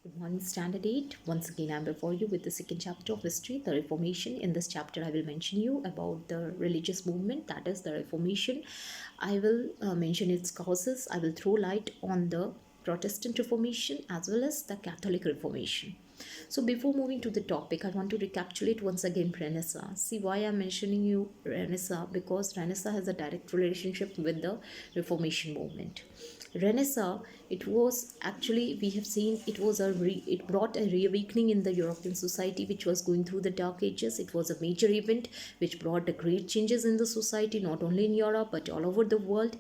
Good morning, Standard 8. Once again, I'm before you with the second chapter of history, the Reformation. In this chapter, I will mention you about the religious movement, that is the Reformation. I will mention its causes. I will throw light on the Protestant Reformation as well as the Catholic Reformation. So before moving to the topic, I want to recapitulate once again Renaissance. See why I'm mentioning you Renaissance, because Renaissance has a direct relationship with the Reformation movement. Renaissance, it was actually, we have seen, it brought a reawakening in the European society which was going through the dark ages. It was a major event which brought the great changes in the society, not only in Europe but all over the world.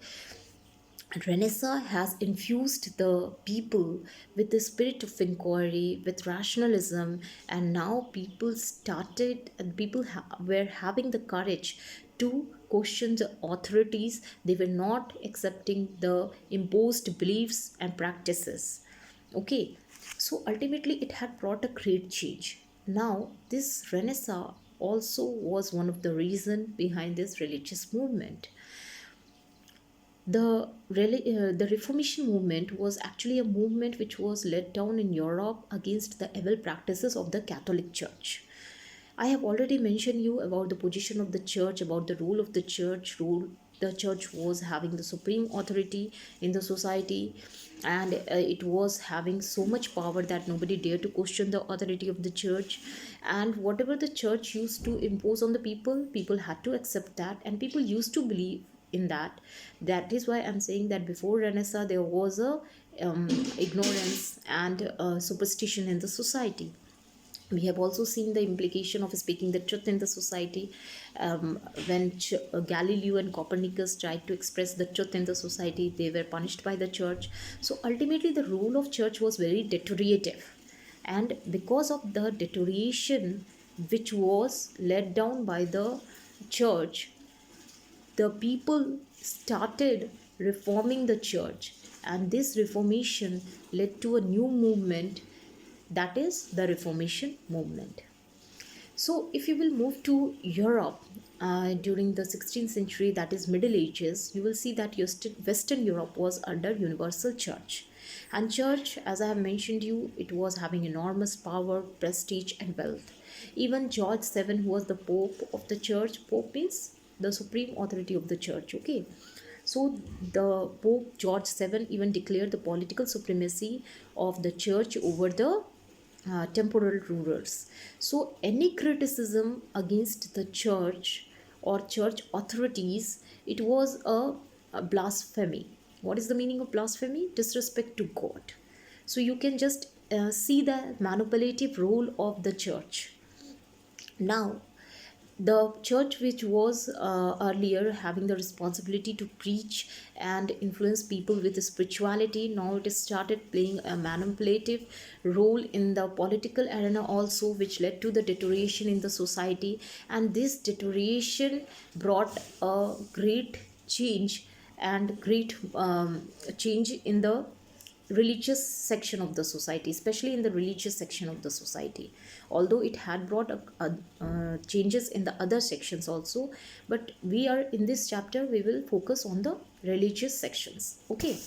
Renaissance has infused the people with the spirit of inquiry, with rationalism, and now were having the courage to question the authorities. They were not accepting the imposed beliefs and practices. Okay, so ultimately it had brought a great change. Now, this Renaissance also was one of the reasons behind this religious movement. The Reformation movement was actually a movement which was led down in Europe against the evil practices of the Catholic Church. I have already mentioned you about the position of the church, about the role of the church. The church was having the supreme authority in the society, and it was having so much power that nobody dared to question the authority of the church. And whatever the church used to impose on the people, people had to accept that, and people used to believe in that. That is why I'm saying that before Renaissance there was a ignorance and superstition in the society. We have also seen the implication of speaking the truth in the society. When Galileo and Copernicus tried to express the truth in the society, they were punished by the church. So ultimately the role of church was very deteriorative, and because of the deterioration which was led down by the church, the people started reforming the church, and this reformation led to a new movement, that is the Reformation movement. So if you will move to Europe during the 16th century, that is Middle Ages, you will see that Western Europe was under universal church. And church, as I have mentioned you, it was having enormous power, prestige and wealth. Even George VII, who was the Pope of the church, Pope means the supreme authority of the church, okay? So the Pope George VII even declared the political supremacy of the church over the temporal rulers. So, any criticism against the church or church authorities, it was a blasphemy. What is the meaning of blasphemy? Disrespect to God. So, you can just see the manipulative role of the church. Now, the church, which was earlier having the responsibility to preach and influence people with spirituality, now it has started playing a manipulative role in the political arena also, which led to the deterioration in the society. And this deterioration brought a great change and great change in the religious section of the society, especially in the religious section of the society, although it had brought changes in the other sections also. But we are in this chapter, we will focus on the religious sections, okay?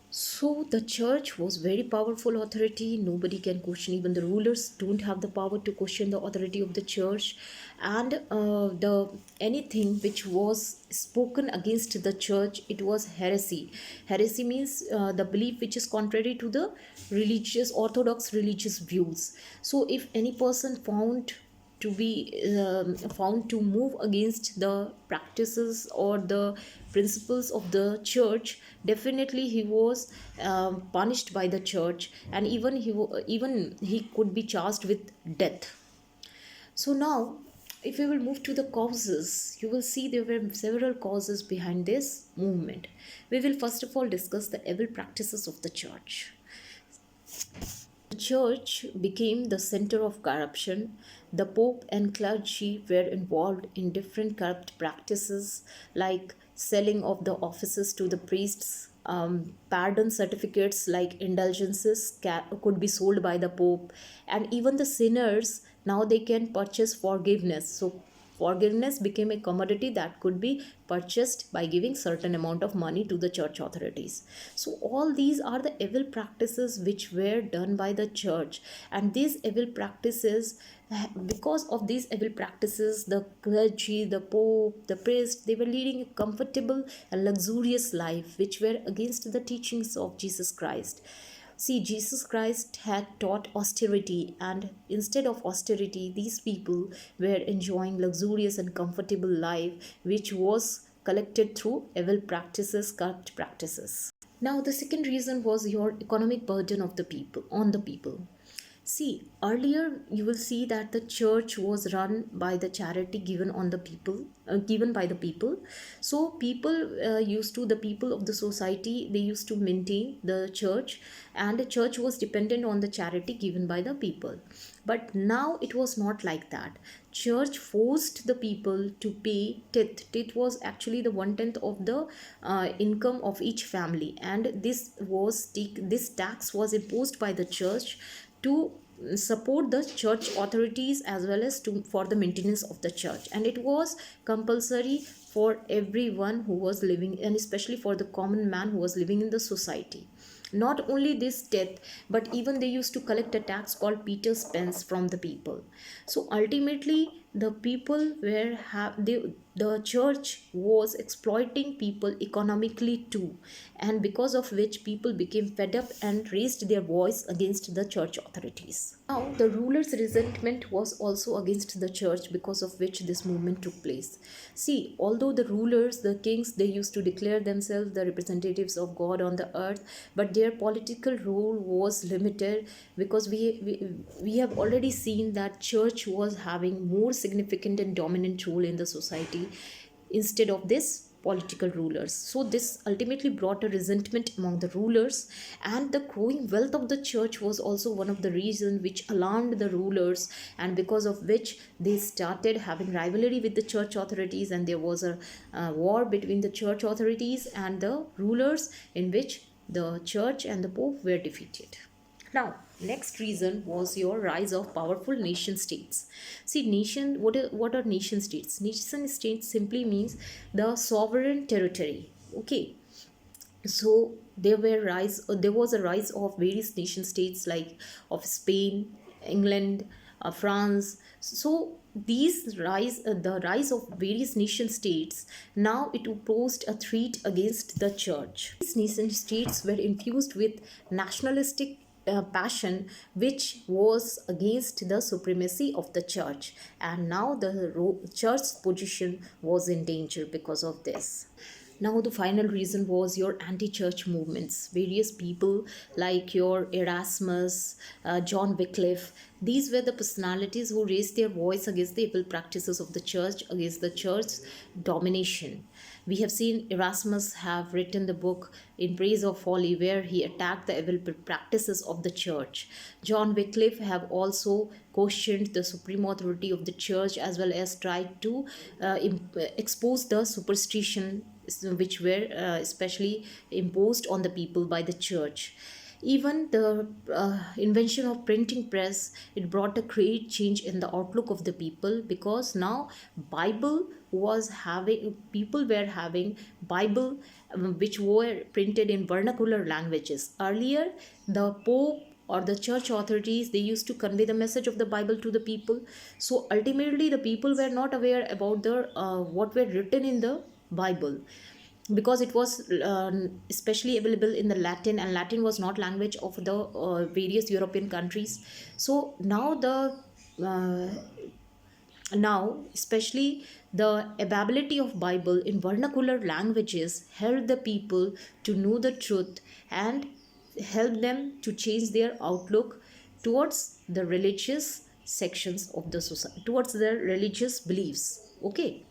So the church was very powerful authority. Nobody can question. Even the rulers don't have the power to question the authority of the church. And the anything which was spoken against the church, it was heresy. Heresy means the belief which is contrary to the religious orthodox religious views. So if any person found to move against the practices or the principles of the church, definitely he was punished by the church, and even he could be charged with death. So now, if we will move to the causes, you will see there were several causes behind this movement. We will first of all discuss the evil practices of the church. The church became the center of corruption. The Pope and clergy were involved in different corrupt practices like selling of the offices to the priests. Pardon certificates like indulgences could be sold by the Pope, and even the sinners now they can purchase forgiveness. So forgiveness became a commodity that could be purchased by giving certain amount of money to the church authorities. So all these are the evil practices which were done by the church, and these evil practices, because of these evil practices, the clergy, the pope, the priest, they were leading a comfortable and luxurious life which were against the teachings of Jesus Christ. See, Jesus Christ had taught austerity, and instead of austerity, these people were enjoying luxurious and comfortable life, which was collected through evil practices, corrupt practices. Now, the second reason was your economic burden of the people on the people. See, earlier you will see that the church was run by the charity given on the people, given by the people. So the people of the society, they used to maintain the church, and the church was dependent on the charity given by the people. But now it was not like that. Church forced the people to pay tithe. Tithe was actually the 1/10 of the income of each family, and this tax was imposed by the church to support the church authorities as well as for the maintenance of the church, and it was compulsory for everyone who was living, and especially for the common man who was living in the society. Not only this death, but even they used to collect a tax called Peter's pence from the people. So ultimately the people the church was exploiting people economically too, and because of which people became fed up and raised their voice against the church authorities. Now the rulers' resentment was also against the church, because of which this movement took place. See, although the rulers, the kings, they used to declare themselves the representatives of God on the earth, but their political role was limited, because we have already seen that church was having more significant and dominant role in the society instead of this political rulers. So this ultimately brought a resentment among the rulers, and the growing wealth of the church was also one of the reasons which alarmed the rulers, and because of which they started having rivalry with the church authorities, and there was a war between the church authorities and the rulers, in which the church and the pope were defeated. Now, next reason was your rise of powerful nation states. See, what are nation states? Nation states simply means the sovereign territory. Okay, so there was a rise of various nation states like of Spain, England, France. So the rise of various nation states, now it posed a threat against the church. These nation states were infused with nationalistic passion, which was against the supremacy of the church, and now the church's position was in danger because of this. Now the final reason was your anti-church movements. Various people like your Erasmus, John Wycliffe, these were the personalities who raised their voice against the evil practices of the church, against the church's domination. We have seen Erasmus have written the book In Praise of Folly, where he attacked the evil practices of the church. John Wycliffe have also questioned the supreme authority of the church, as well as tried to expose the superstition which were especially imposed on the people by the church. Even the invention of printing press, it brought a great change in the outlook of the people, because now bible was having people were having bible which were printed in vernacular languages. Earlier the pope or the church authorities, they used to convey the message of the bible to the people, so ultimately the people were not aware about the what were written in the bible, because it was especially available in the Latin, and Latin was not language of the various European countries. So now uh, now especially the availability of bible in vernacular languages helped the people to know the truth, and help them to change their outlook towards the religious sections of the society, towards their religious beliefs. Okay,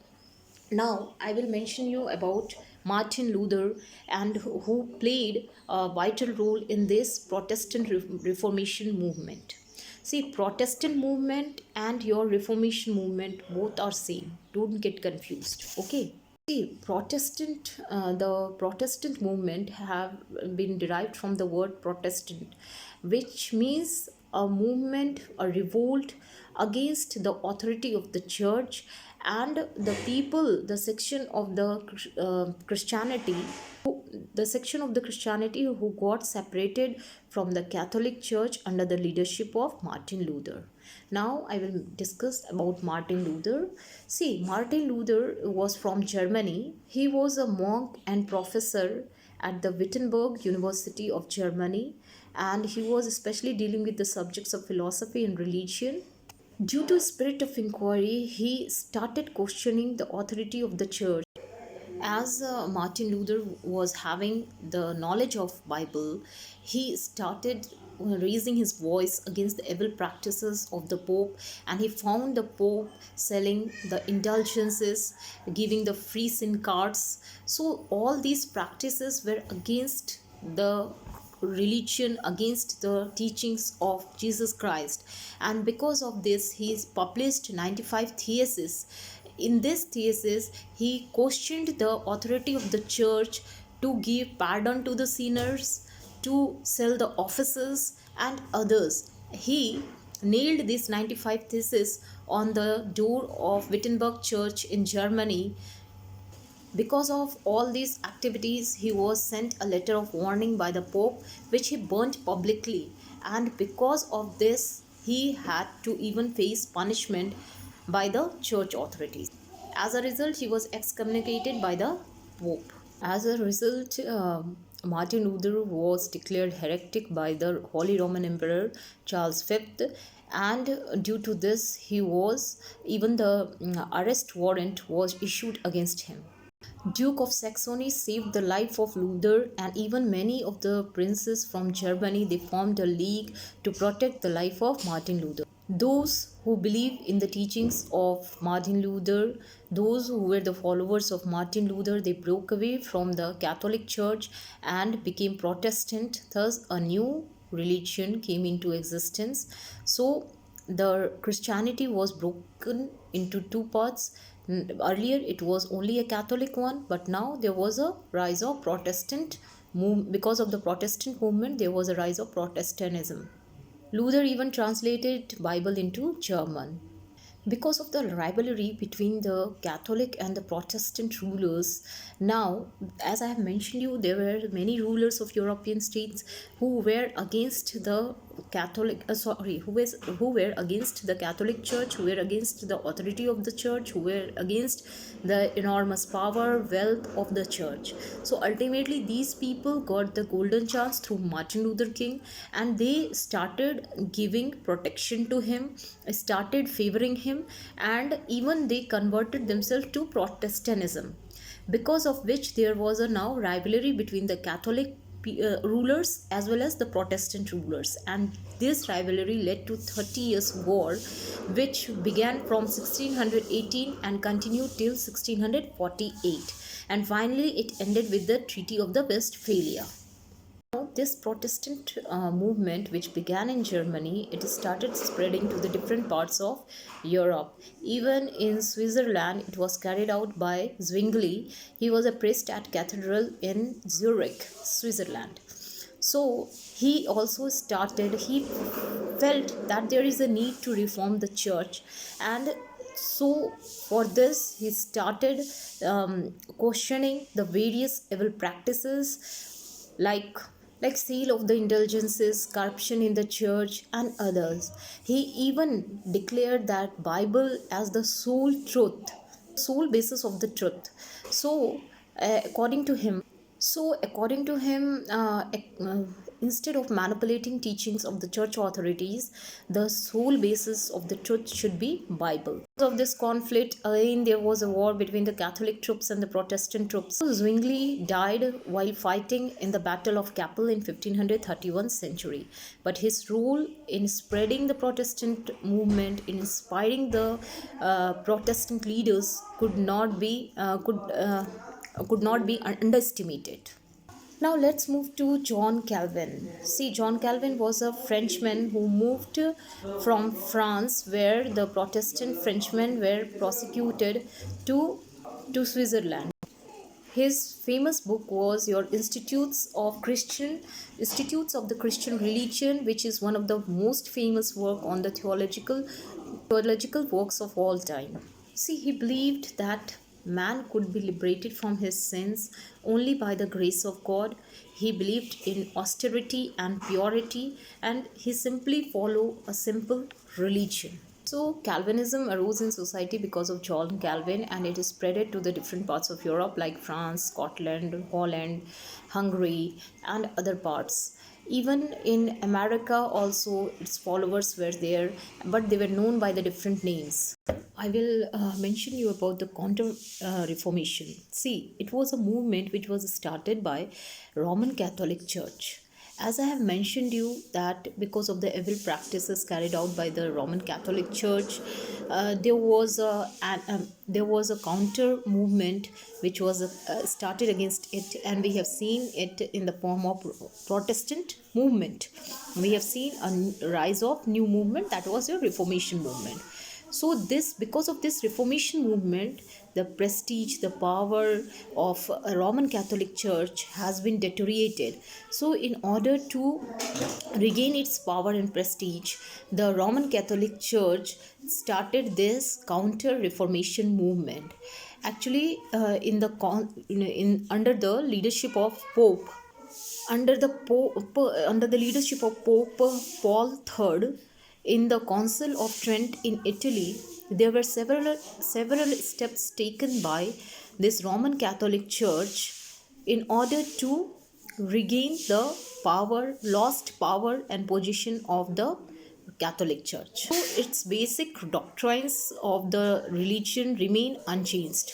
now I will mention you about Martin Luther, and who played a vital role in this Protestant Reformation movement. See, Protestant movement and your Reformation movement both are same. Don't get confused. Okay. See, the Protestant movement have been derived from the word Protestant, which means a movement, a revolt against the authority of the church, and the people, the section of the Christianity, the section of the Christianity who got separated from the Catholic Church under the leadership of Martin Luther. Now I will discuss about Martin Luther. See, Martin Luther was from Germany. He was a monk and professor at the Wittenberg University of Germany, and he was especially dealing with the subjects of philosophy and religion. Due to a spirit of inquiry, he started questioning the authority of the church. As Martin Luther was having the knowledge of Bible, he started raising his voice against the evil practices of the Pope, and he found the Pope selling the indulgences, giving the free sin cards. So all these practices were against the religion, against the teachings of Jesus Christ, and because of this he published 95 theses. In this thesis he questioned the authority of the church to give pardon to the sinners, to sell the offices and others. He nailed these 95 theses on the door of Wittenberg Church in Germany. Because of all these activities, he was sent a letter of warning by the Pope, which he burnt publicly. And because of this, he had to even face punishment by the church authorities. As a result, he was excommunicated by the Pope. As a result, Martin Luther was declared heretic by the Holy Roman Emperor Charles V, and due to this, he was even the arrest warrant was issued against him. Duke of Saxony saved the life of Luther, and even many of the princes from Germany, they formed a league to protect the life of Martin Luther. Those who believe in the teachings of Martin Luther, those who were the followers of Martin Luther, they broke away from the Catholic Church and became Protestant. Thus, a new religion came into existence. So, the Christianity was broken into two parts. Earlier it was only a Catholic one, but now there was a rise of Protestant because of the Protestant movement. There was a rise of Protestantism. Luther even translated Bible into German. Because of the rivalry between the Catholic and the Protestant rulers, now, as I have mentioned you, there were many rulers of European states who were against the who were against the Catholic Church, who were against the authority of the church, who were against the enormous power, wealth of the church. So ultimately, these people got the golden chance through Martin Luther King, and they started giving protection to him, started favoring him, and even they converted themselves to Protestantism, because of which there was a now rivalry between the Catholic rulers as well as the Protestant rulers, and this rivalry led to 30 years war, which began from 1618 and continued till 1648, and finally it ended with the Treaty of the Westphalia. This Protestant movement, which began in Germany, it started spreading to the different parts of Europe. Even in Switzerland, it was carried out by Zwingli. He was a priest at cathedral in Zurich, Switzerland. So he also he felt that there is a need to reform the church, and so for this he started questioning the various evil practices like sale of the indulgences, corruption in the church, and others. He even declared that Bible as the sole truth, sole basis of the truth. So according to him, instead of manipulating teachings of the church authorities, the sole basis of the truth should be Bible. Because of this conflict, again there was a war between the Catholic troops and the Protestant troops. Zwingli died while fighting in the Battle of Kappel in 1531 century. But his role in spreading the Protestant movement, in inspiring the Protestant leaders, could not be underestimated. Now let's move to John Calvin. See, John Calvin was a Frenchman who moved from France, where the Protestant Frenchmen were prosecuted, to Switzerland. His famous book was Your Institutes of the Christian Religion, which is one of the most famous work on the theological works of all time. See, he believed that man could be liberated from his sins only by the grace of God. He believed in austerity and purity, and he simply followed a simple religion. So, Calvinism arose in society because of John Calvin, and it is spread to the different parts of Europe like France, Scotland, Holland, Hungary, and other parts. Even in America, also its followers were there, but they were known by the different names. I will mention you about the Counter Reformation. See, it was a movement which was started by Roman Catholic Church. As I have mentioned you that because of the evil practices carried out by the Roman Catholic Church, there was a counter movement which was started against it, and we have seen it in the form of Protestant movement. We have seen a rise of new movement, that was your Reformation movement. So this, because of this Reformation movement, the prestige, the power of a Roman Catholic Church has been deteriorated. So in order to regain its power and prestige, the Roman Catholic Church started this counter Reformation movement. Actually, under the leadership of Pope, under the leadership of Pope Paul III, in the Council of Trent in Italy, there were several steps taken by this Roman Catholic Church in order to regain the lost power and position of the Catholic Church. So its basic doctrines of the religion remain unchanged.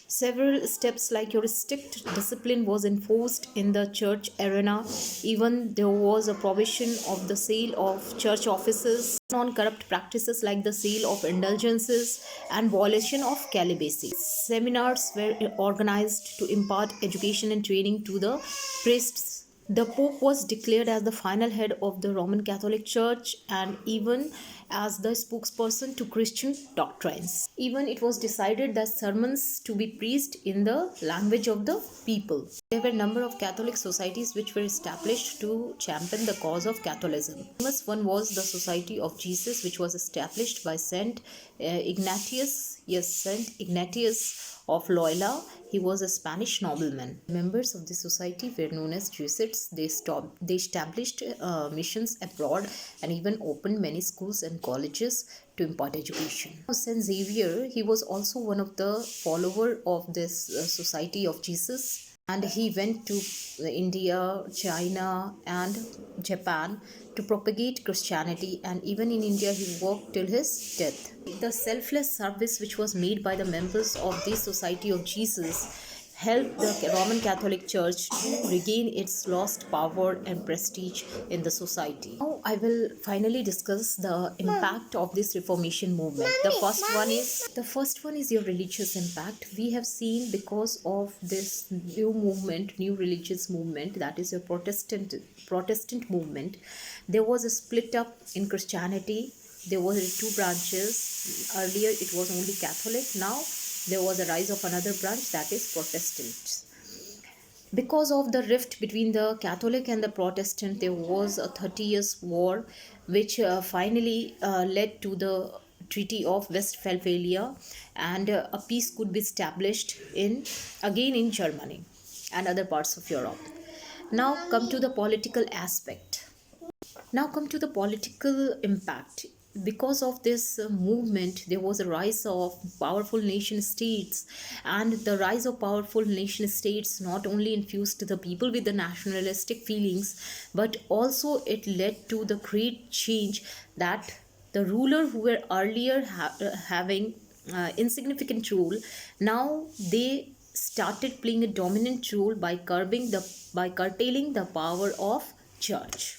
Several steps like your strict discipline was enforced in the church arena. Even there was a provision of the sale of church offices, non-corrupt practices like the sale of indulgences and violation of celibacy. Seminars were organized to impart education and training to the priests. The Pope was declared as the final head of the Roman Catholic Church and even as the spokesperson to Christian doctrines. Even it was decided that sermons to be preached in the language of the people. There were a number of Catholic societies which were established to champion the cause of Catholicism. The famous one was the Society of Jesus, which was established by Saint Ignatius. Yes, Saint Ignatius of Loyola. He was a Spanish nobleman. Members of the society were known as Jesuits. They established missions abroad and even opened many schools and colleges to impart education. Saint Xavier, he was also one of the follower of this Society of Jesus. And he went to India, China, and Japan to propagate Christianity, and even in India he worked till his death. The selfless service which was made by the members of this Society of Jesus helped the Roman Catholic Church to regain its lost power and prestige in the society. Now I will finally discuss the impact of this Reformation movement. The first one is your religious impact. We have seen because of this new religious movement, that is a Protestant movement, there was a split up in Christianity. There were two branches. Earlier it was only Catholic. Now there was a rise of another branch, that is Protestant. Because of the rift between the Catholic and the Protestant, there was a 30 years war which finally led to the Treaty of Westphalia, and a peace could be established in Germany and other parts of Europe. Now come to the political aspect. Now come to the political impact. Because of this movement, there was a rise of powerful nation states, and the rise of powerful nation states not only infused the people with the nationalistic feelings, but also it led to the great change that the ruler who were earlier having insignificant role, now they started playing a dominant role by curtailing the power of church.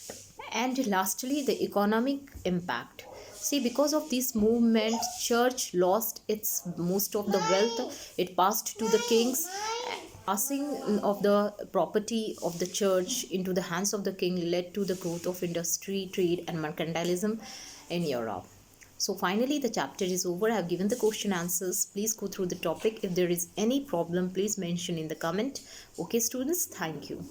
And lastly, the economic impact. See, because of this movement, church lost its most of the wealth. It passed to the kings. Passing of the property of the church into the hands of the king led to the growth of industry, trade, and mercantilism in Europe. So finally, the chapter is over. I have given the question answers. Please go through the topic. If there is any problem, please mention in the comment. Okay, students, thank you.